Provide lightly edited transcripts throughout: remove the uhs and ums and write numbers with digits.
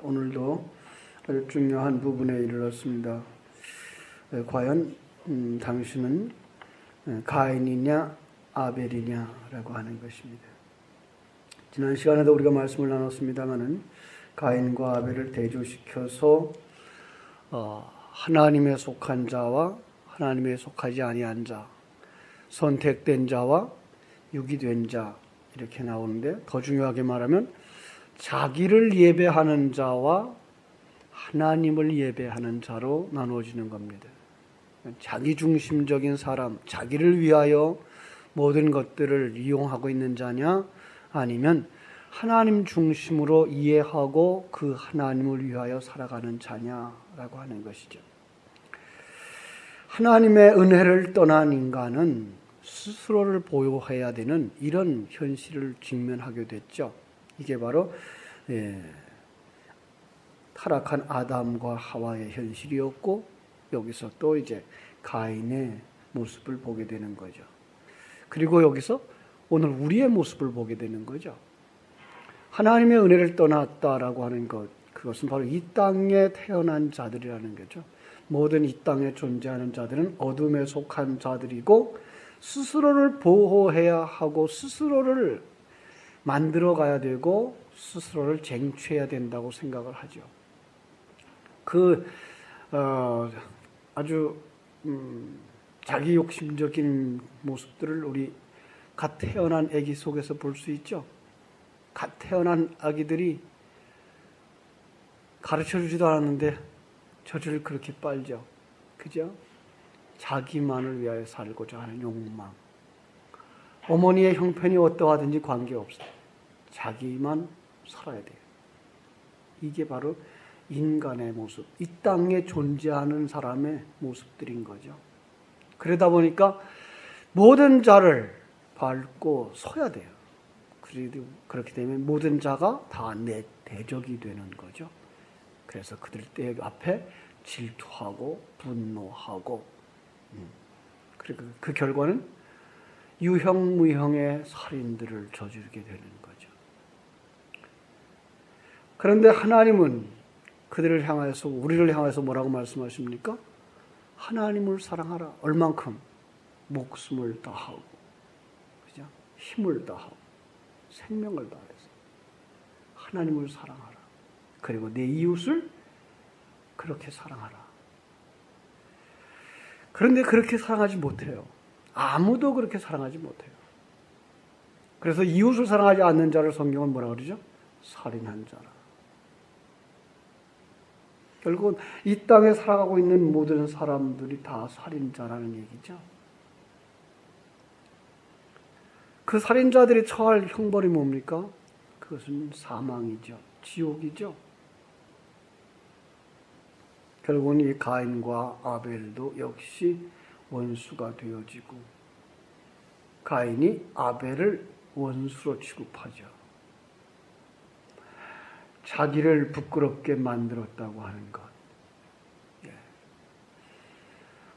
오늘도 아주 중요한 부분에 이르렀습니다. 과연 당신은 가인이냐 아벨이냐라고 하는 것입니다. 지난 시간에도 우리가 말씀을 나눴습니다마는 가인과 아벨을 대조시켜서 하나님에 속한 자와 하나님에 속하지 아니한 자, 선택된 자와 유기된 자 이렇게 나오는데, 더 중요하게 말하면 자기를 예배하는 자와 하나님을 예배하는 자로 나누어지는 겁니다. 자기중심적인 사람, 자기를 위하여 모든 것들을 이용하고 있는 자냐, 아니면 하나님 중심으로 이해하고 그 하나님을 위하여 살아가는 자냐라고 하는 것이죠. 하나님의 은혜를 떠난 인간은 스스로를 보호해야 되는 이런 현실을 직면하게 됐죠. 이게 바로 타락한 아담과 하와의 현실이었고, 여기서 또 이제 가인의 모습을 보게 되는 거죠. 그리고 여기서 오늘 우리의 모습을 보게 되는 거죠. 하나님의 은혜를 떠났다라고 하는 것, 그것은 바로 이 땅에 태어난 자들이라는 거죠. 모든 이 땅에 존재하는 자들은 어둠에 속한 자들이고, 스스로를 보호해야 하고 스스로를 만들어 가야 되고 스스로를 쟁취해야 된다고 생각을 하죠. 아주 자기 욕심적인 모습들을 우리 갓 태어난 아기 속에서 볼 수 있죠. 갓 태어난 아기들이 가르쳐주지도 않았는데 젖을 그렇게 빨죠. 그죠? 자기만을 위하여 살고자 하는 욕망. 어머니의 형편이 어떠하든지 관계없어요. 자기만 살아야 돼요. 이게 바로 인간의 모습, 이 땅에 존재하는 사람의 모습들인 거죠. 그러다 보니까 모든 자를 밟고 서야 돼요. 그렇게 되면 모든 자가 다 내 대적이 되는 거죠. 그래서 그들 앞에 질투하고 분노하고, 그리고 그 결과는 유형무형의 살인들을 저지르게 되는 거죠. 그런데 하나님은 그들을 향해서, 우리를 향해서 뭐라고 말씀하십니까? 하나님을 사랑하라. 얼만큼? 목숨을 다하고, 그죠? 힘을 다하고, 생명을 다해서 하나님을 사랑하라. 그리고 내 이웃을 그렇게 사랑하라. 그런데 그렇게 사랑하지 못해요. 아무도 그렇게 사랑하지 못해요. 그래서 이웃을 사랑하지 않는 자를 성경은 뭐라 그러죠? 살인한 자라. 결국은 이 땅에 살아가고 있는 모든 사람들이 다 살인자라는 얘기죠. 그 살인자들이 처할 형벌이 뭡니까? 그것은 사망이죠. 지옥이죠. 결국은 이 가인과 아벨도 역시 원수가 되어지고, 가인이 아벨을 원수로 취급하죠. 자기를 부끄럽게 만들었다고 하는 것.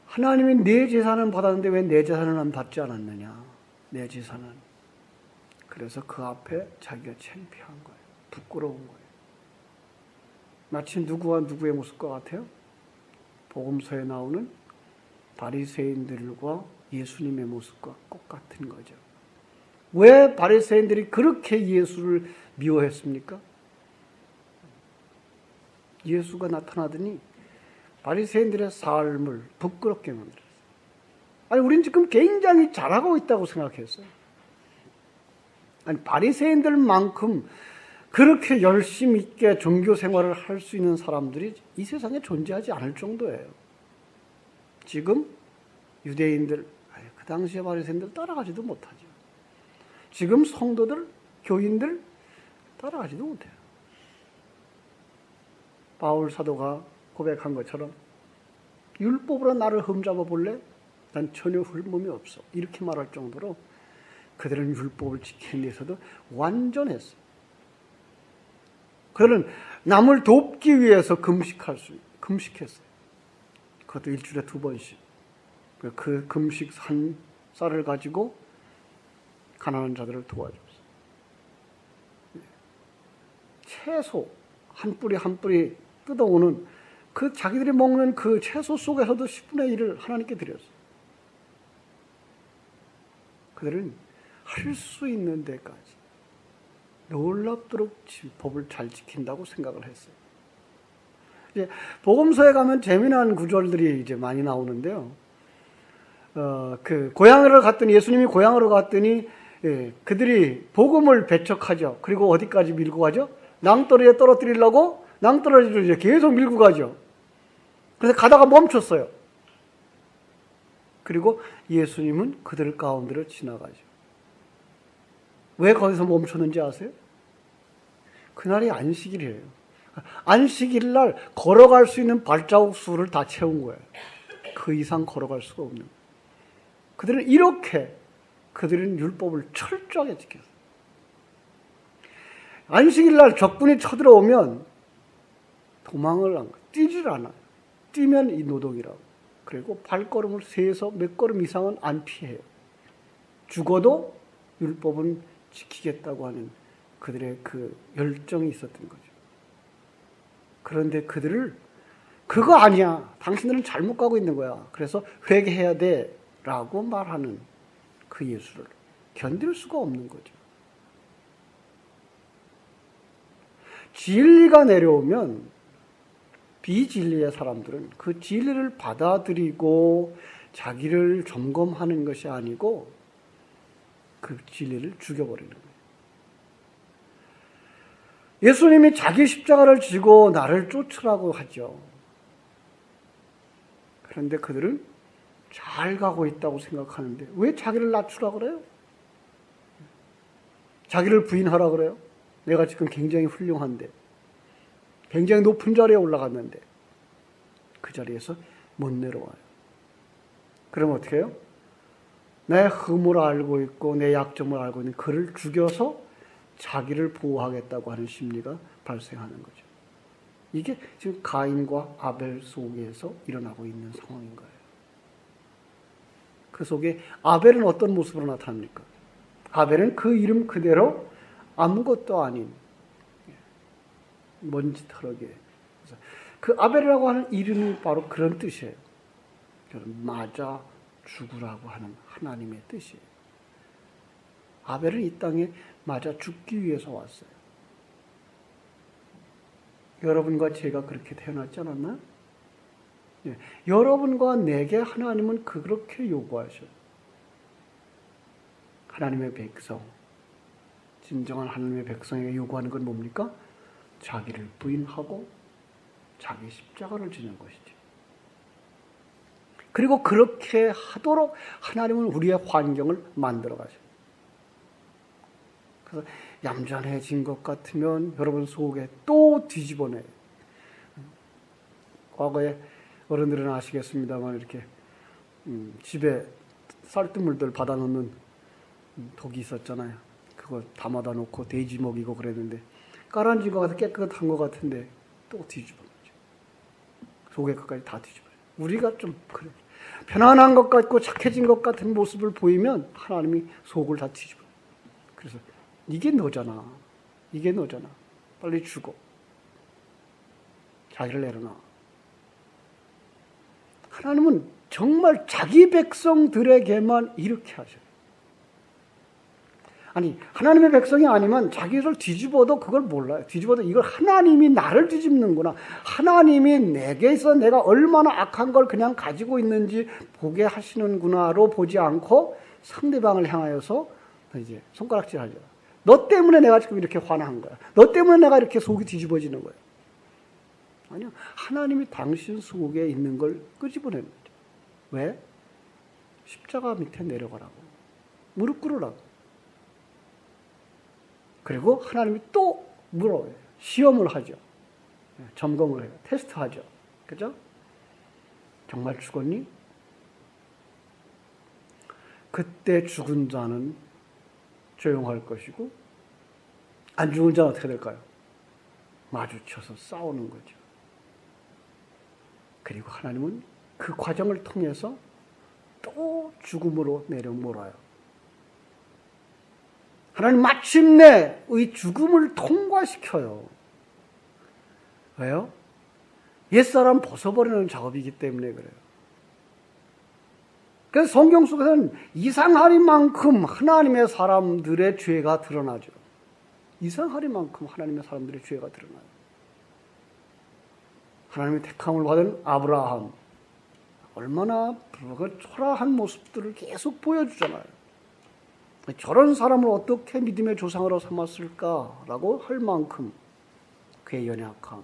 하나님이 내 재산은 받았는데 왜 내 재산은 안 받지 않았느냐? 내 재산은. 그래서 그 앞에 자기가 창피한 거예요. 부끄러운 거예요. 마치 누구와 누구의 모습과 같아요? 복음서에 나오는 바리새인들과 예수님의 모습과 똑같은 거죠. 왜 바리새인들이 그렇게 예수를 미워했습니까? 예수가 나타나더니 바리새인들의 삶을 부끄럽게 만들었어요. 아니, 우린 지금 굉장히 잘하고 있다고 생각했어요. 아니, 바리새인들만큼 그렇게 열심 있게 종교 생활을 할 수 있는 사람들이 이 세상에 존재하지 않을 정도예요. 지금 유대인들, 그 당시에 바리새인들 따라가지도 못하죠. 지금 성도들, 교인들 따라가지도 못해요. 바울 사도가 고백한 것처럼 율법으로 나를 흠잡아 볼래? 난 전혀 흠몸이 없어. 이렇게 말할 정도로 그들은 율법을 지키는 데서도 완전했어요. 그들은 남을 돕기 위해서 금식했어요. 그것도 일주일에 2번씩. 그 금식 한 쌀을 가지고 가난한 자들을 도와줬어요. 채소 한 뿌리 한 뿌리 뜯어오는 그 자기들이 먹는 그 채소 속에서도 10분의 1을 하나님께 드렸어요. 그들은 할 수 있는 데까지 놀랍도록 법을 잘 지킨다고 생각을 했어요. 이제 복음서에 가면 재미난 구절들이 이제 많이 나오는데요. 그 고향으로 갔더니 예수님이 고향으로 갔더니 그들이 복음을 배척하죠. 그리고 어디까지 밀고 가죠? 낭떠러지에 떨어뜨리려고 낭떠러지로 이제 계속 밀고 가죠. 그래서 가다가 멈췄어요. 그리고 예수님은 그들 가운데로 지나가죠. 왜 거기서 멈췄는지 아세요? 그날이 안식일이에요. 안식일 날 걸어갈 수 있는 발자국 수를 다 채운 거예요. 그 이상 걸어갈 수가 없는 거예요. 그들은 이렇게 그들은 율법을 철저하게 지켰어요. 안식일 날 적군이 쳐들어오면 도망을 안 가요. 뛰질 않아요. 뛰면 이 노동이라고. 그리고 발걸음을 세서 몇 걸음 이상은 안 피해요. 죽어도 율법은 지키겠다고 하는 그들의 그 열정이 있었던 거죠. 그런데 그들을 그거 아니야. 당신들은 잘못 가고 있는 거야. 그래서 회개해야 돼. 라고 말하는 그 예수를 견딜 수가 없는 거죠. 진리가 내려오면 비진리의 사람들은 그 진리를 받아들이고 자기를 점검하는 것이 아니고 그 진리를 죽여버리는 거예요. 예수님이 자기 십자가를 지고 나를 쫓으라고 하죠. 그런데 그들은 잘 가고 있다고 생각하는데 왜 자기를 낮추라고 그래요? 자기를 부인하라 그래요? 내가 지금 굉장히 훌륭한데, 굉장히 높은 자리에 올라갔는데 그 자리에서 못 내려와요. 그럼 어떻게 해요? 내 흠을 알고 있고 내 약점을 알고 있는 그를 죽여서 자기를 보호하겠다고 하는 심리가 발생하는 거죠. 이게 지금 가인과 아벨 속에서 일어나고 있는 상황인 거예요. 그 속에 아벨은 어떤 모습으로 나타납니까? 아벨은 그 이름 그대로 아무것도 아닌 먼지털어게. 그 아벨이라고 하는 이름이 바로 그런 뜻이에요. 맞아 죽으라고 하는 하나님의 뜻이에요. 아벨은 이 땅에 맞아 죽기 위해서 왔어요. 여러분과 제가 그렇게 태어났지 않았나? 예, 여러분과 내게 하나님은 그렇게 요구하셔요. 하나님의 백성, 진정한 하나님의 백성에게 요구하는 건 뭡니까? 자기를 부인하고 자기 십자가를 지는 것이죠. 그리고 그렇게 하도록 하나님은 우리의 환경을 만들어 가셔요. 그래서 얌전해진 것 같으면 여러분 속에 또 뒤집어내요. 과거에 어른들은 아시겠습니다만 이렇게 집에 쌀뜨물들 받아 놓는 독이 있었잖아요. 그거 담아다 놓고 돼지 먹이고 그랬는데 깔아앉은 것 같아 깨끗한 것 같은데 또 뒤집어내죠. 속에 끝까지 다 뒤집어요. 우리가 좀 그래. 편안한 것 같고 착해진 것 같은 모습을 보이면 하나님이 속을 다 뒤집어요. 그래서 이게 너잖아. 이게 너잖아. 빨리 죽어. 자기를 내려놔. 하나님은 정말 자기 백성들에게만 이렇게 하셔요. 아니, 하나님의 백성이 아니면 자기를 뒤집어도 그걸 몰라요. 뒤집어도 이걸 하나님이 나를 뒤집는구나. 하나님이 내게서 내가 얼마나 악한 걸 그냥 가지고 있는지 보게 하시는구나로 보지 않고 상대방을 향하여서 이제 손가락질 하죠. 너 때문에 내가 지금 이렇게 화난 거야. 너 때문에 내가 이렇게 속이 뒤집어지는 거야. 아니요. 하나님이 당신 속에 있는 걸 끄집어내는 거죠. 왜? 십자가 밑에 내려가라고. 무릎 꿇으라고. 그리고 하나님이 또 물어요. 시험을 하죠. 점검을 해요. 테스트하죠. 그죠? 정말 죽었니? 그때 죽은 자는 조용할 것이고 안 죽은 자는 어떻게 될까요? 마주쳐서 싸우는 거죠. 그리고 하나님은 그 과정을 통해서 또 죽음으로 내려몰아요. 하나님 마침내 이 죽음을 통과시켜요. 왜요? 옛사람 벗어버리는 작업이기 때문에 그래요. 그래서 성경 속에서는 이상하리만큼 하나님의 사람들의 죄가 드러나죠. 이상하리만큼 하나님의 사람들의 죄가 드러나요. 하나님의 택함을 받은 아브라함, 얼마나 초라한 모습들을 계속 보여주잖아요. 저런 사람을 어떻게 믿음의 조상으로 삼았을까라고 할 만큼 그의 연약함,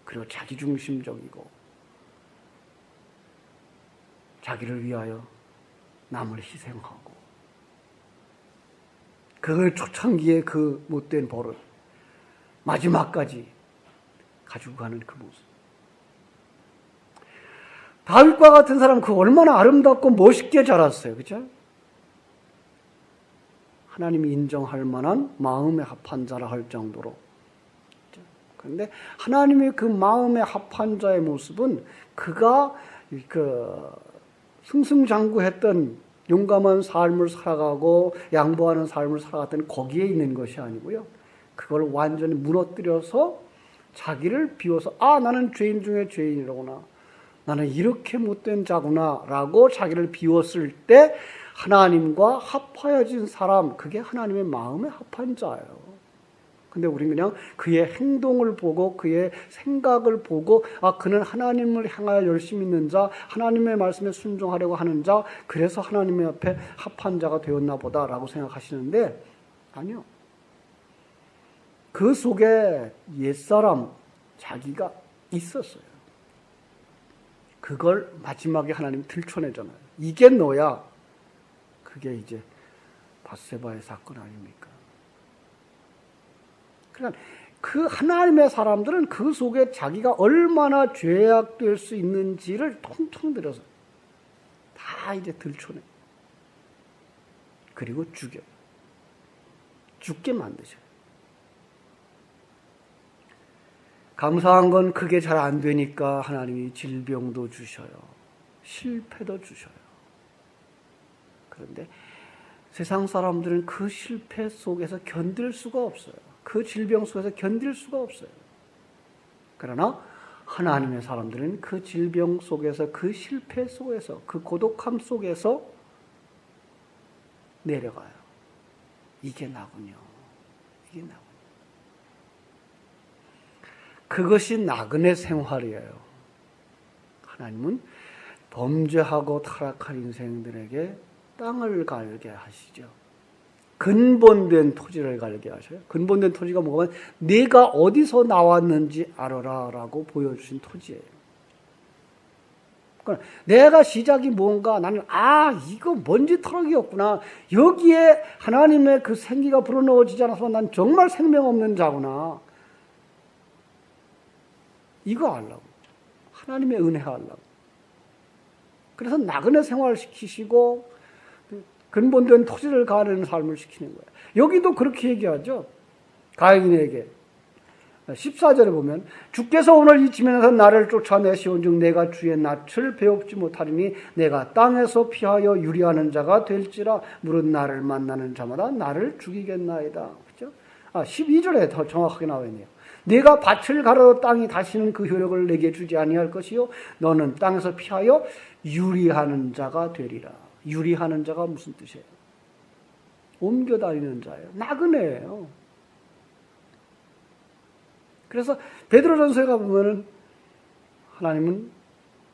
그리고 자기중심적이고 자기를 위하여 남을 희생하고 그걸 초창기에 그 못된 버릇 마지막까지 가지고 가는 그 모습. 다윗과 같은 사람 그 얼마나 아름답고 멋있게 자랐어요. 그렇죠? 하나님이 인정할 만한 마음에 합한 자라 할 정도로. 그런데 하나님의 그 마음에 합한 자의 모습은 그가 승승장구했던 용감한 삶을 살아가고 양보하는 삶을 살아갔던 거기에 있는 것이 아니고요. 그걸 완전히 무너뜨려서 자기를 비워서 나는 죄인 중에 죄인이로구나. 나는 이렇게 못된 자구나 라고 자기를 비웠을 때 하나님과 합하여진 사람, 그게 하나님의 마음에 합한 자예요. 근데 우리는 그냥 그의 행동을 보고 그의 생각을 보고 그는 하나님을 향하여 열심히 있는 자, 하나님의 말씀에 순종하려고 하는 자, 그래서 하나님의 앞에 합한 자가 되었나 보다라고 생각하시는데 아니요. 그 속에 옛사람 자기가 있었어요. 그걸 마지막에 하나님이 들춰내잖아요. 이게 너야. 그게 이제 밧세바의 사건 아닙니까? 그러니까 그 하나님의 사람들은 그 속에 자기가 얼마나 죄악될 수 있는지를 통통 들여서 다 이제 들춰내. 그리고 죽여요. 죽게 만드셔요. 감사한 건 그게 잘 안 되니까 하나님이 질병도 주셔요. 실패도 주셔요. 그런데 세상 사람들은 그 실패 속에서 견딜 수가 없어요. 그 질병 속에서 견딜 수가 없어요. 그러나 하나님의 사람들은 그 질병 속에서, 그 실패 속에서, 그 고독함 속에서 내려가요. 이게 나군요. 이게 나군요. 그것이 나그네 생활이에요. 하나님은 범죄하고 타락한 인생들에게 땅을 갈게 하시죠. 근본된 토지를 갈게 하셔요. 근본된 토지가 뭐냐면 내가 어디서 나왔는지 알아라 라고 보여주신 토지예요. 그러니까 내가 시작이 뭔가 나는 이거 먼지 터럭이었구나. 여기에 하나님의 그 생기가 불어넣어지지 않아서 난 정말 생명 없는 자구나. 이거 하려고. 하나님의 은혜 하려고. 그래서 나그네 생활을 시키시고 근본된 토지를 가는 삶을 시키는 거예요. 여기도 그렇게 얘기하죠. 가인에게 14절에 보면 주께서 오늘 이 지면에서 나를 쫓아내시온즉 내가 주의 낯을 배웁지 못하리니 내가 땅에서 피하여 유리하는 자가 될지라 물은 나를 만나는 자마다 나를 죽이겠나이다. 그렇죠? 12절에 더 정확하게 나와 있네요. 내가 밭을 가려도 땅이 다시는 그 효력을 내게 주지 아니할 것이요 너는 땅에서 피하여 유리하는 자가 되리라. 유리하는 자가 무슨 뜻이에요? 옮겨다니는 자예요. 나그네예요. 그래서 베드로전서에 가보면은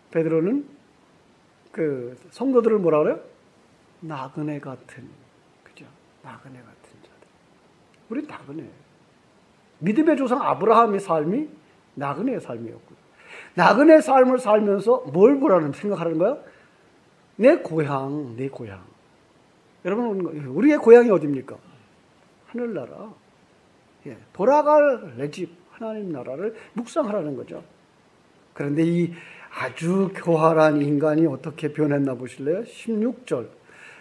베드로는 그 성도들을 뭐라 그래요? 나그네 같은, 그죠? 나그네 같은 자들. 우리 나그네예요. 믿음의 조상 아브라함의 삶이 나그네의 삶이었고요. 나그네 삶을 살면서 뭘 보라는 생각하는 거야? 내 고향. 여러분, 우리의 고향이 어디입니까? 하늘나라. 돌아갈 내 집, 하나님 나라를 묵상하라는 거죠. 그런데 이 아주 교활한 인간이 어떻게 변했나 보실래요? 16절.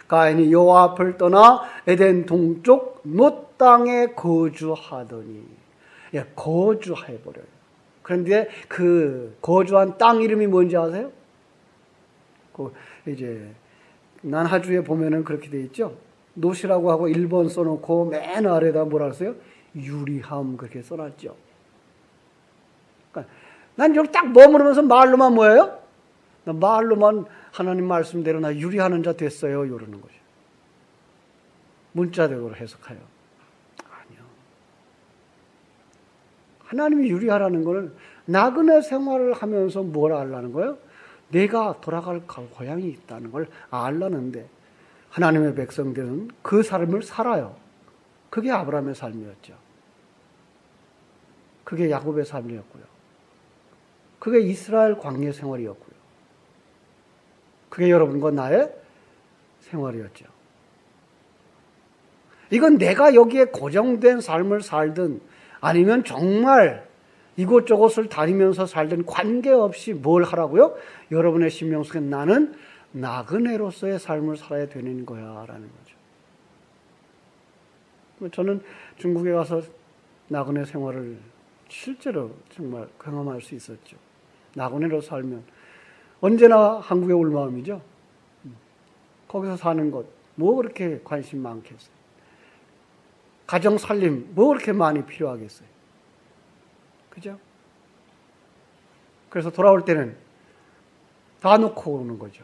가인이 여호와 앞을 떠나 에덴 동쪽 놋 땅에 거주하더니, 거주해버려요. 그런데 그 거주한 땅 이름이 뭔지 아세요? 이제 난하주에 보면은 그렇게 돼 있죠. 놋이라고 하고 1번 써놓고 맨 아래다 뭐라 했어요? 유리함 그렇게 써놨죠. 난 여기 딱 머무르면서 말로만 뭐예요? 나 말로만 하나님 말씀대로 나 유리하는 자 됐어요. 이러는 거죠. 문자대로 해석하여. 아니요. 하나님이 유리하라는 거는 나그네 생활을 하면서 뭘 알라는 거예요? 내가 돌아갈 고향이 있다는 걸 알라는데 하나님의 백성들은 그 삶을 살아요. 그게 아브라함의 삶이었죠. 그게 야곱의 삶이었고요. 그게 이스라엘 광야 생활이었고요. 그게 여러분과 나의 생활이었죠. 이건 내가 여기에 고정된 삶을 살든 아니면 정말 이곳저곳을 다니면서 살든 관계없이 뭘 하라고요? 여러분의 심령 속에 나는 나그네로서의 삶을 살아야 되는 거야 라는 거죠. 저는 중국에 가서 나그네 생활을 실제로 정말 경험할 수 있었죠. 나그네로 살면 언제나 한국에 올 마음이죠. 거기서 사는 것 뭐 그렇게 관심 많겠어요. 가정 살림 뭐 그렇게 많이 필요하겠어요. 그죠? 그래서 돌아올 때는 다 놓고 오는 거죠.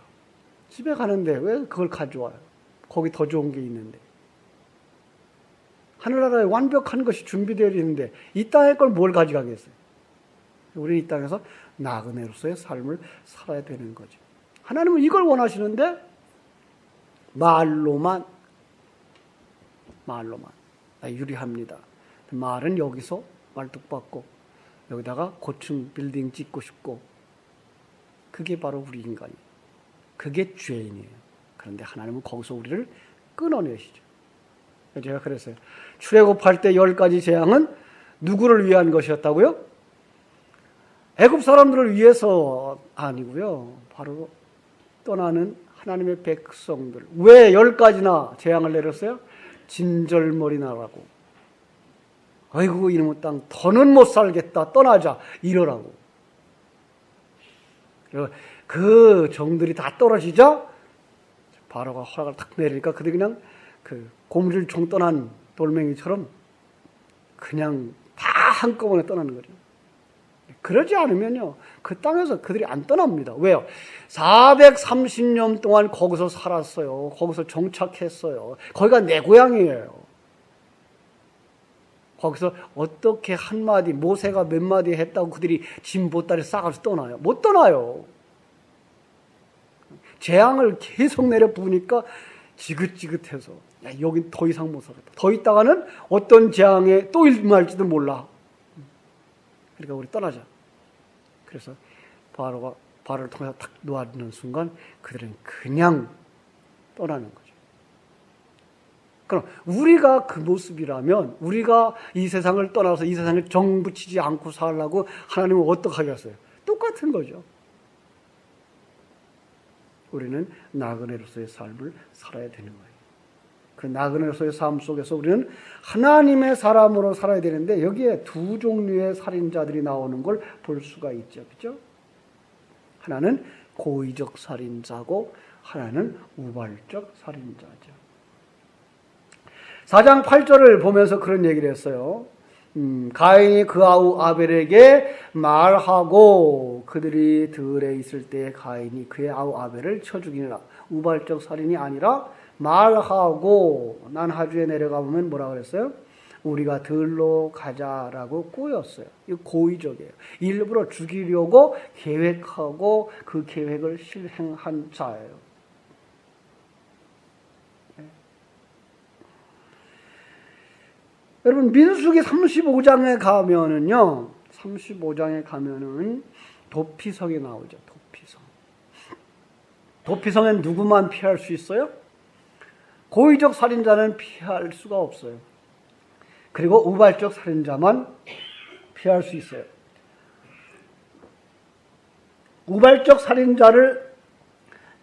집에 가는데 왜 그걸 가져와요? 거기 더 좋은 게 있는데. 하늘나라에 완벽한 것이 준비되어 있는데 이 땅의 걸 뭘 가져가겠어요? 우리는 이 땅에서 나그네로서의 삶을 살아야 되는 거죠. 하나님은 이걸 원하시는데 말로만 유리합니다. 말은 여기서 말뚝박고 여기다가 고층 빌딩 짓고 싶고 그게 바로 우리 인간이에요. 그게 죄인이에요. 그런데 하나님은 거기서 우리를 끊어내시죠. 제가 그랬어요. 출애굽할 때 10가지 재앙은 누구를 위한 것이었다고요? 애굽 사람들을 위해서 아니고요. 바로 떠나는 하나님의 백성들. 왜 10가지나 재앙을 내렸어요? 진절머리 나라고. 아이고 이놈의 땅 더는 못 살겠다. 떠나자. 이러라고. 그 종들이 다 떨어지자 바로가 허락을 탁 내리니까 그들이 그냥 그 고무줄 총 떠난 돌멩이처럼 그냥 다 한꺼번에 떠나는 거죠. 그러지 않으면요, 그 땅에서 그들이 안 떠납니다. 왜요? 430년 동안 거기서 살았어요. 거기서 정착했어요. 거기가 내 고향이에요. 거기서 어떻게 한마디, 모세가 몇 마디 했다고 그들이 짐 보따리 싸가지고 떠나요? 못 떠나요. 재앙을 계속 내려 부으니까 지긋지긋해서 야, 여긴 더 이상 못 살겠다. 더 있다가는 어떤 재앙에 또 임할지도 몰라. 그러니까 우리 떠나자. 그래서 바로가 발을 통해서 탁 놓아주는 순간 그들은 그냥 떠나는 거죠. 그럼 우리가 그 모습이라면 우리가 이 세상을 떠나서 이 세상에 정붙이지 않고 살라고 하나님은 어떻게 하겠어요? 똑같은 거죠. 우리는 나그네로서의 삶을 살아야 되는 거예요. 그 나그네로서의 삶 속에서 우리는 하나님의 사람으로 살아야 되는데 여기에 두 종류의 살인자들이 나오는 걸 볼 수가 있죠. 그렇죠? 하나는 고의적 살인자고 하나는 우발적 살인자죠. 4장 8절을 보면서 그런 얘기를 했어요. 가인이 그 아우 아벨에게 말하고 그들이 들에 있을 때 가인이 그의 아우 아벨을 쳐 죽이니라. 우발적 살인이 아니라 말하고 난 하주에 내려가 보면 뭐라 그랬어요? 우리가 들로 가자라고 꼬였어요. 이거 고의적이에요. 일부러 죽이려고 계획하고 그 계획을 실행한 자예요. 네. 여러분 민수기 35장에 가면은요. 35장에 가면은 도피성이 나오죠. 도피성. 도피성엔 누구만 피할 수 있어요? 고의적 살인자는 피할 수가 없어요. 그리고 우발적 살인자만 피할 수 있어요. 우발적 살인자를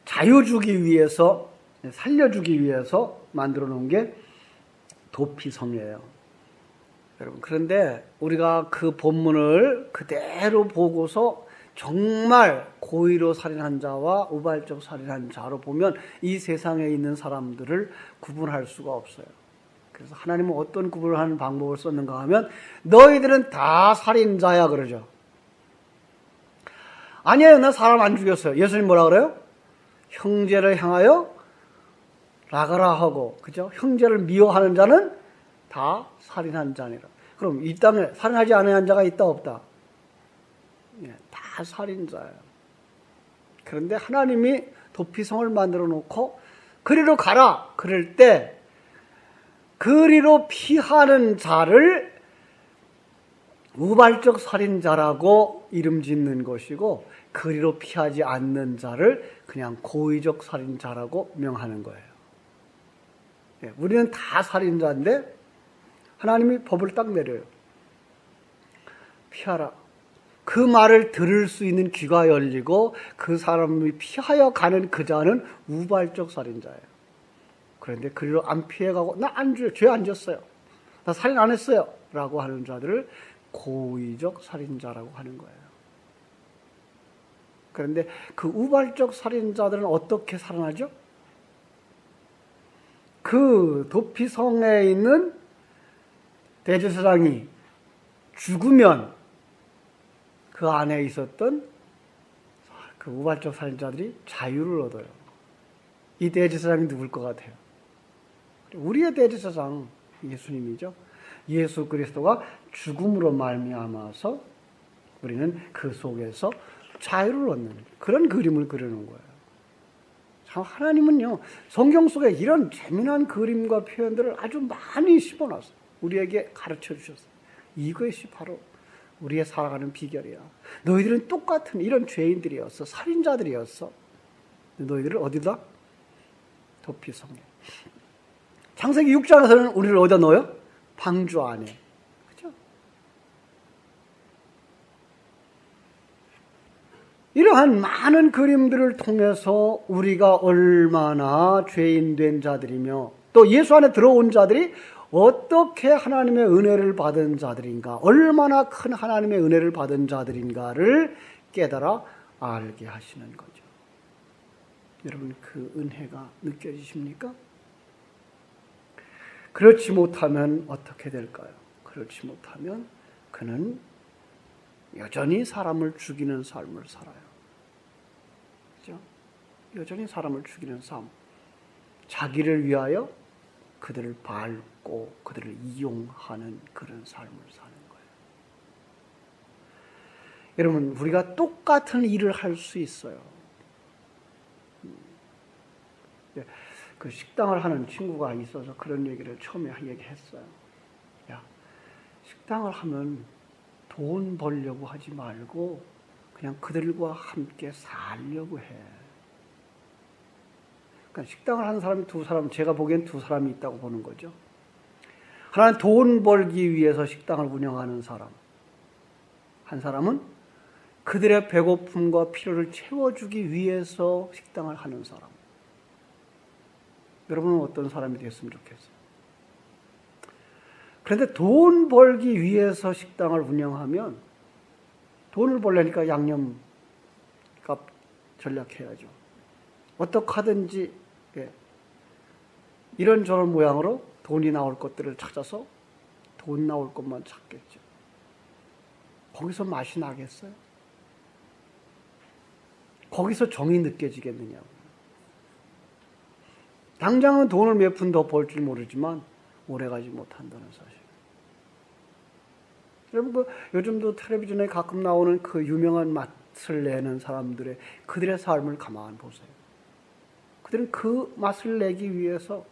자유주기 위해서, 살려주기 위해서 만들어 놓은 게 도피성이에요. 여러분, 그런데 우리가 그 본문을 그대로 보고서 정말 고의로 살인한 자와 우발적 살인한 자로 보면 이 세상에 있는 사람들을 구분할 수가 없어요. 그래서 하나님은 어떤 구분을 하는 방법을 썼는가 하면 너희들은 다 살인자야 그러죠. 아니에요, 나 사람 안 죽였어요. 예수님 뭐라 그래요? 형제를 향하여 라가라 하고, 그죠? 형제를 미워하는 자는 다 살인한 자니라. 그럼 이 땅에 살인하지 않은 자가 있다 없다? 예, 다 살인자예요. 그런데 하나님이 도피성을 만들어 놓고 그리로 가라 그럴 때 그리로 피하는 자를 우발적 살인자라고 이름 짓는 것이고 그리로 피하지 않는 자를 그냥 고의적 살인자라고 명하는 거예요. 예, 우리는 다 살인자인데 하나님이 법을 딱 내려요. 피하라. 그 말을 들을 수 있는 귀가 열리고 그 사람이 피하여 가는 그 자는 우발적 살인자예요. 그런데 그리로 안 피해가고 나 안 줘요. 죄 안 졌어요. 나 살인 안 했어요. 라고 하는 자들을 고의적 살인자라고 하는 거예요. 그런데 그 우발적 살인자들은 어떻게 살아나죠? 그 도피성에 있는 대제사장이 죽으면 그 안에 있었던 그 우발적 살인자들이 자유를 얻어요. 이 대제사장이 누굴 것 같아요? 우리의 대제사장 예수님이죠. 예수 그리스도가 죽음으로 말미암아서 우리는 그 속에서 자유를 얻는 그런 그림을 그려놓은 거예요. 참 하나님은요 성경 속에 이런 재미난 그림과 표현들을 아주 많이 심어놨어요. 우리에게 가르쳐 주셨어요. 이것이 바로 우리의 살아가는 비결이야. 너희들은 똑같은 이런 죄인들이었어. 살인자들이었어. 너희들을 어디다? 도피성에. 창세기 6장에서는 우리를 어디다 넣어요? 방주 안에. 그렇죠? 이러한 많은 그림들을 통해서 우리가 얼마나 죄인된 자들이며 또 예수 안에 들어온 자들이 어떻게 하나님의 은혜를 받은 자들인가, 얼마나 큰 하나님의 은혜를 받은 자들인가를 깨달아 알게 하시는 거죠. 여러분 그 은혜가 느껴지십니까? 그렇지 못하면 어떻게 될까요? 그렇지 못하면 그는 여전히 사람을 죽이는 삶을 살아요. 그죠? 여전히 사람을 죽이는 삶. 자기를 위하여 그들을 밟고 그들을 이용하는 그런 삶을 사는 거예요. 여러분 우리가 똑같은 일을 할 수 있어요. 그 식당을 하는 친구가 있어서 그런 얘기를 처음에 얘기했어요. 야, 식당을 하면 돈 벌려고 하지 말고 그냥 그들과 함께 살려고 해. 그러니까 식당을 하는 사람이 두 사람, 제가 보기엔 두 사람이 있다고 보는 거죠. 하나는 돈 벌기 위해서 식당을 운영하는 사람. 한 사람은 그들의 배고픔과 필요를 채워주기 위해서 식당을 하는 사람. 여러분은 어떤 사람이 됐으면 좋겠어요? 그런데 돈 벌기 위해서 식당을 운영하면 돈을 벌려니까 양념값 전략해야죠. 어떻게 하든지 이런저런 모양으로 돈이 나올 것들을 찾아서 돈 나올 것만 찾겠죠. 거기서 맛이 나겠어요? 거기서 정이 느껴지겠느냐고. 당장은 돈을 몇 푼 더 벌 줄 모르지만 오래가지 못한다는 사실. 여러분 요즘도 텔레비전에 가끔 나오는 그 유명한 맛을 내는 사람들의 그들의 삶을 가만 보세요. 그들은 그 맛을 내기 위해서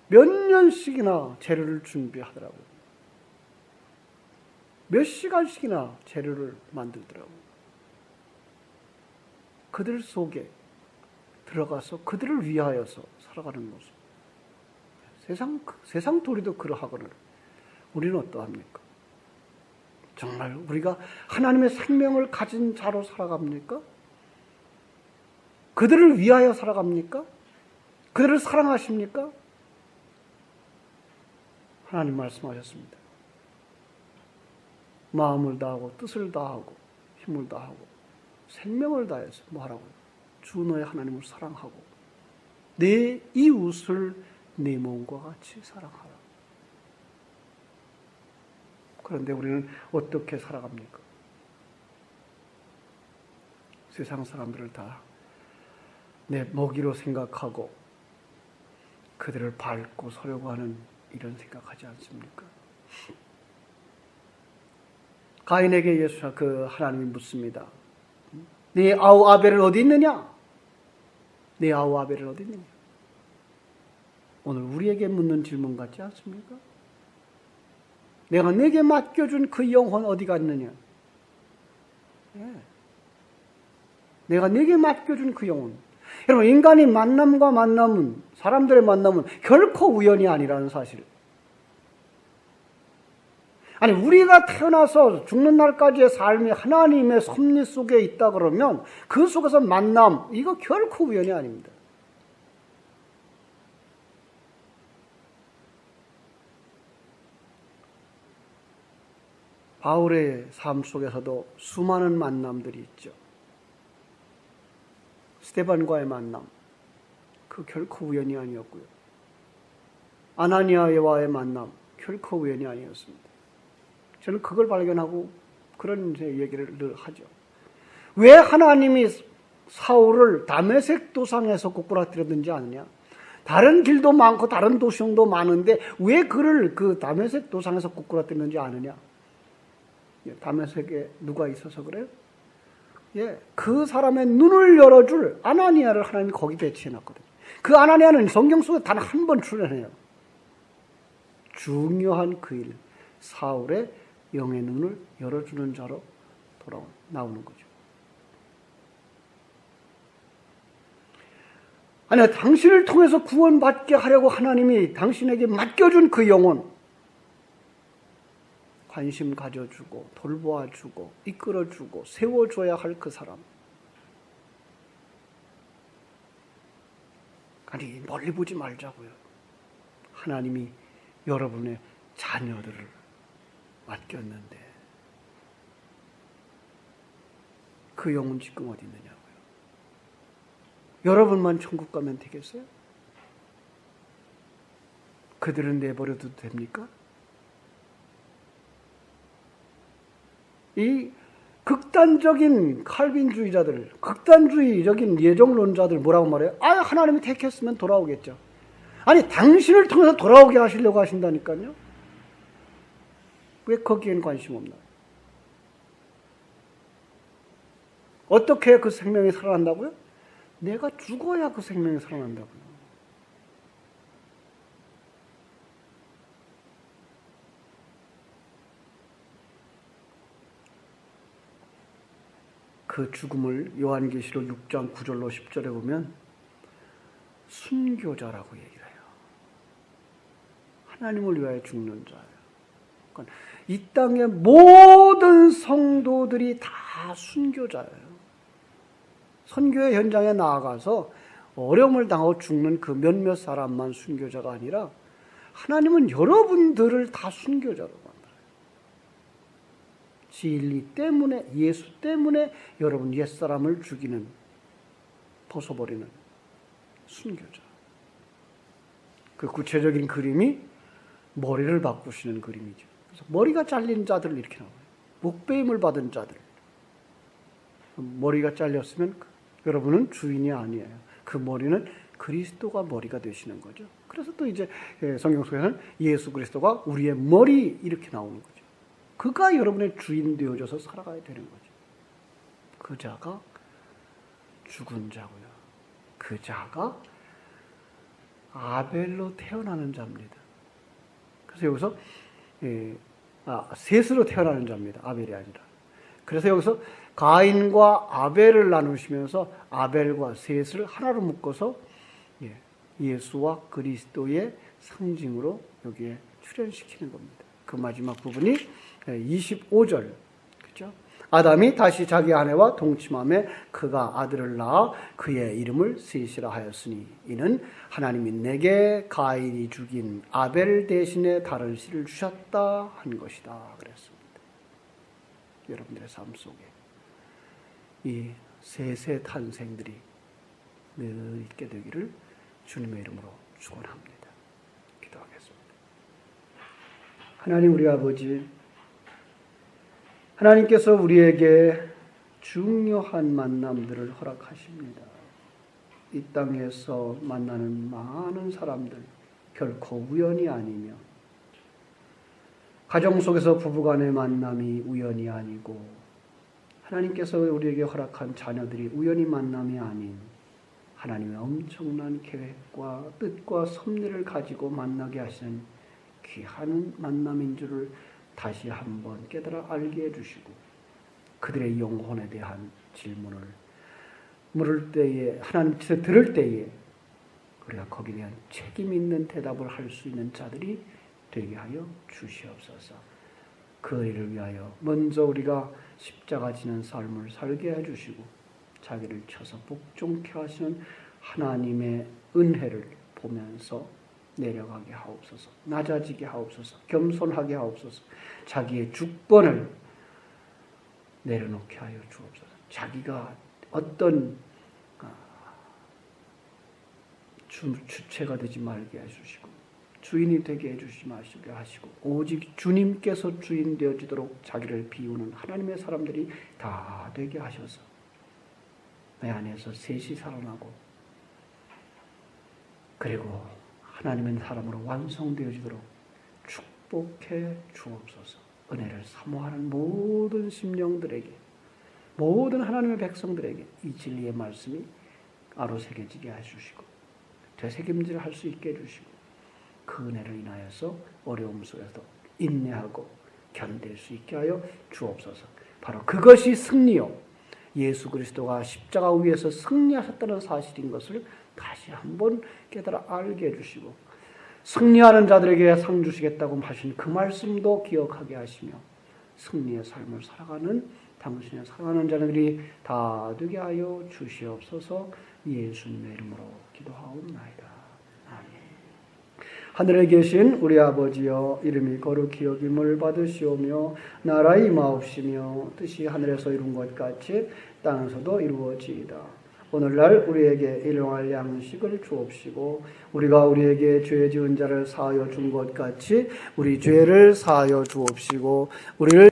몇 년씩이나 재료를 준비하더라고요. 몇 시간씩이나 재료를 만들더라고요. 그들 속에 들어가서 그들을 위하여서 살아가는 모습. 세상 도리도 그러하거늘 우리는 어떠합니까? 정말 우리가 하나님의 생명을 가진 자로 살아갑니까? 그들을 위하여 살아갑니까? 그들을 사랑하십니까? 하나님 말씀하셨습니다. 마음을 다하고 뜻을 다하고 힘을 다하고 생명을 다해서 뭐 하라고요? 주 너의 하나님을 사랑하고 내 이웃을 내 몸과 같이 사랑하라. 그런데 우리는 어떻게 살아갑니까? 세상 사람들을 다 내 먹이로 생각하고 그들을 밟고 서려고 하는 이런 생각하지 않습니까? 가인에게 하나님이 묻습니다. 네 아우 아벨은 어디 있느냐? 네 아우 아벨은 어디 있느냐? 오늘 우리에게 묻는 질문 같지 않습니까? 내가 내게 맡겨준 그 영혼 어디 갔느냐? 내가 내게 맡겨준 그 영혼. 여러분, 인간이 만남과 만남은, 사람들의 만남은 결코 우연이 아니라는 사실. 아니, 우리가 태어나서 죽는 날까지의 삶이 하나님의 섭리 속에 있다 그러면 그 속에서 만남, 이거 결코 우연이 아닙니다. 바울의 삶 속에서도 수많은 만남들이 있죠. 스데반과의 만남, 그 결코 우연이 아니었고요. 아나니아와의 만남, 결코 우연이 아니었습니다. 저는 그걸 발견하고 그런 얘기를 늘 하죠. 왜 하나님이 사울을 다메섹 도상에서 꼬꾸라뜨렸는지 아느냐? 다른 길도 많고 다른 도시도 많은데 왜 그를 그 다메섹 도상에서 꼬꾸라뜨렸는지 아느냐? 다메섹에 누가 있어서 그래요? 그 사람의 눈을 열어줄 아나니아를 하나님이 거기 배치해놨거든요. 그 아나니아는 성경 속에 단 한 번 출연해요. 중요한 그 일, 사울의 영의 눈을 열어주는 자로 나오는 거죠. 아니, 당신을 통해서 구원받게 하려고 하나님이 당신에게 맡겨준 그 영혼, 관심 가져주고 돌보아주고 이끌어주고 세워줘야 할 그 사람. 아니, 멀리 보지 말자고요. 하나님이 여러분의 자녀들을 맡겼는데 그 영혼 지금 어디 있느냐고요. 여러분만 천국 가면 되겠어요? 그들은 내버려도 됩니까? 이 극단적인 칼빈주의자들, 극단주의적인 예정론자들 뭐라고 말해요? 하나님이 택했으면 돌아오겠죠. 아니, 당신을 통해서 돌아오게 하시려고 하신다니까요. 왜 거기엔 관심 없나요? 어떻게 그 생명이 살아난다고요? 내가 죽어야 그 생명이 살아난다고요. 그 죽음을 요한계시록 6장 9절로 10절에 보면 순교자라고 얘기를 해요. 하나님을 위하여 죽는 자예요. 그러니까 이 땅의 모든 성도들이 다 순교자예요. 선교의 현장에 나아가서 어려움을 당하고 죽는 그 몇몇 사람만 순교자가 아니라 하나님은 여러분들을 다 순교자로 만들어요. 진리 때문에, 예수 때문에 여러분 옛사람을 죽이는, 벗어버리는 순교자. 그 구체적인 그림이 머리를 바꾸시는 그림이죠. 그래서 머리가 잘린 자들 이렇게 나와요. 목배임을 받은 자들. 머리가 잘렸으면 여러분은 주인이 아니에요. 그 머리는 그리스도가 머리가 되시는 거죠. 그래서 또 이제 성경 속에서는 예수 그리스도가 우리의 머리 이렇게 나오는 거죠. 그가 여러분의 주인 되어져서 살아가야 되는 거죠. 그 자가 죽은 자고요. 그 자가 아벨로 태어나는 자입니다. 그래서 여기서 셋으로 태어나는 자입니다. 아벨이 아니라. 그래서 여기서 가인과 아벨을 나누시면서 아벨과 셋을 하나로 묶어서 예수와 그리스도의 상징으로 여기에 출현시키는 겁니다. 그 마지막 부분이 25절. 그렇죠? 아담이 다시 자기 아내와 동침함에 그가 아들을 낳아 그의 이름을 셋이라 하였으니 이는 하나님이 내게 가인이 죽인 아벨 대신에 다른 씨를 주셨다 한 것이다 그랬습니다. 여러분들의 삶 속에 이 셋의 탄생들이 늘 있게 되기를 주님의 이름으로 축원합니다. 기도하겠습니다. 하나님 우리 아버지, 하나님께서 우리에게 중요한 만남들을 허락하십니다. 이 땅에서 만나는 많은 사람들 결코 우연이 아니며, 가정 속에서 부부간의 만남이 우연이 아니고, 하나님께서 우리에게 허락한 자녀들이 우연히 만남이 아닌 하나님의 엄청난 계획과 뜻과 섭리를 가지고 만나게 하시는 귀한 만남인 줄을 다시 한번 깨달아 알게 해주시고, 그들의 영혼에 대한 질문을 물을 때에, 하나님께서 들을 때에 우리가 거기에 대한 책임 있는 대답을 할 수 있는 자들이 되게 하여 주시옵소서. 그 일을 위하여 먼저 우리가 십자가 지는 삶을 살게 해주시고, 자기를 쳐서 복종케 하시는 하나님의 은혜를 보면서 내려가게 하옵소서. 낮아지게 하옵소서. 겸손하게 하옵소서. 자기의 주권을 내려놓게 하여 주옵소서. 자기가 어떤 주체가 되지 말게 해주시고, 주인이 되게 해주시지 마시게 하시고, 오직 주님께서 주인 되어지도록 자기를 비우는 하나님의 사람들이 다 되게 하셔서 내 안에서 셋이 살아나고, 그리고 하나님의 사람으로 완성되어지도록 축복해 주옵소서. 은혜를 사모하는 모든 심령들에게, 모든 하나님의 백성들에게 이 진리의 말씀이 아로새겨지게 해주시고, 되새김질을 할 수 있게 해주시고, 그 은혜를 인하여서 어려움 속에서 인내하고 견딜 수 있게 하여 주옵소서. 바로 그것이 승리요, 예수 그리스도가 십자가 위에서 승리하셨다는 사실인 것을 다시 한번 깨달아 알게 해주시고, 승리하는 자들에게 상 주시겠다고 하신 그 말씀도 기억하게 하시며, 승리의 삶을 살아가는 당신의 사랑하는 자들이 다 되게 하여 주시옵소서. 예수님의 이름으로 기도하옵나이다. 아멘. 하늘에 계신 우리 아버지여, 이름이 거룩히 여김을 받으시오며 나라가 임하옵시며 뜻이 하늘에서 이룬 것 같이 땅에서도 이루어지이다. 오늘날 우리에게 일용할 양식을 주옵시고, 우리가 우리에게 죄 지은 자를 사하여 준 것 같이 우리 죄를 사하여 주옵시고, 우리를